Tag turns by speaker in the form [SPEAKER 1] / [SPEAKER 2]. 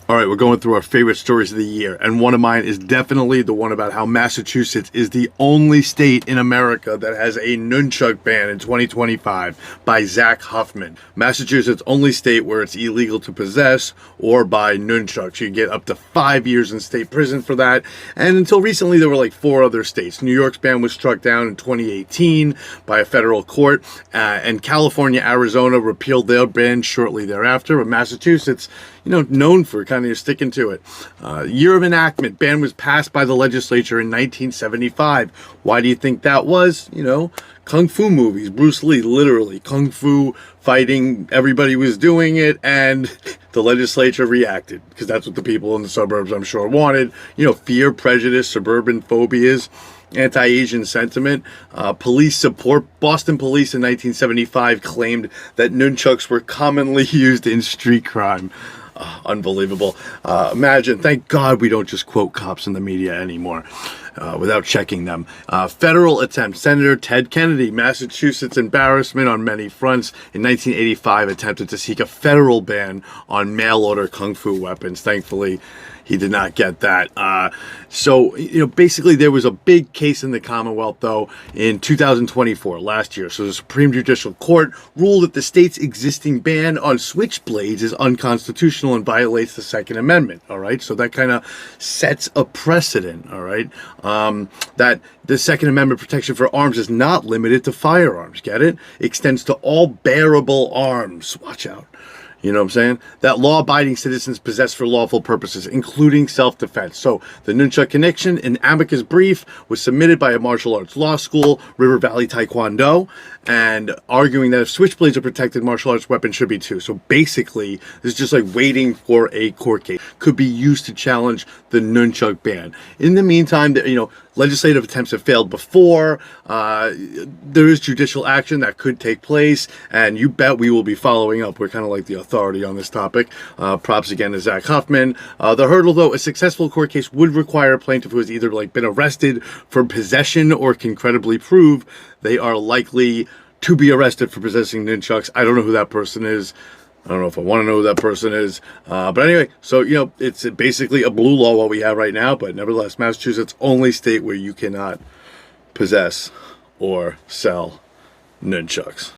[SPEAKER 1] All right, we're going through our favorite stories of the year, and one of mine is definitely the one about how Massachusetts is the only state in America that has a nunchuck ban in 2025 by Zack Huffman. Massachusetts only state where it's illegal to possess or buy nunchucks. You get up to 5 years in state prison for that, and until recently there were like 4 other states. New York's ban was struck down in 2018 by a federal court, and California, Arizona repealed their ban shortly thereafter, but Massachusetts, known for kind of sticking to it. Year of enactment, ban was passed by the legislature in 1975. Why do you think that was? Kung Fu movies, Bruce Lee, literally, Kung Fu fighting, everybody was doing it, and the legislature reacted, because that's what the people in the suburbs, I'm sure, wanted. Fear, prejudice, suburban phobias, anti-Asian sentiment. Police support. Boston police in 1975 claimed that nunchucks were commonly used in street crime. Unbelievable. Imagine, thank God we don't just quote cops in the media anymore without checking them. Federal attempt. Senator Ted Kennedy, Massachusetts embarrassment on many fronts, in 1985 attempted to seek a federal ban on mail-order kung fu weapons. Thankfully, he did not get that. Basically there was a big case in the Commonwealth, though, in 2024, last year. So the Supreme Judicial Court ruled that the state's existing ban on switchblades is unconstitutional and violates the Second Amendment, all right? So that kind of sets a precedent, all right? That the Second Amendment protection for arms is not limited to firearms, get it? It extends to all bearable arms. Watch out. You know what I'm saying? That law-abiding citizens possess for lawful purposes, including self-defense. So the Nunchuck connection, an amicus brief, was submitted by a martial arts law school, River Valley Taekwondo, and arguing that if switchblades are protected, martial arts weapons should be too. So basically, this is just like waiting for a court case. Could be used to challenge the Nunchuck ban. In the meantime, legislative attempts have failed before. There is judicial action that could take place, and you bet we will be following up. We're kind of like the authority on this topic. Props again to Zack Huffman. The hurdle, though, a successful court case would require a plaintiff who has either been arrested for possession or can credibly prove they are likely to be arrested for possessing nunchucks. I don't know who that person is. I don't know if I want to know who that person is. But anyway, so, it's basically a blue law what we have right now, but nevertheless, Massachusetts only state where you cannot possess or sell nunchucks.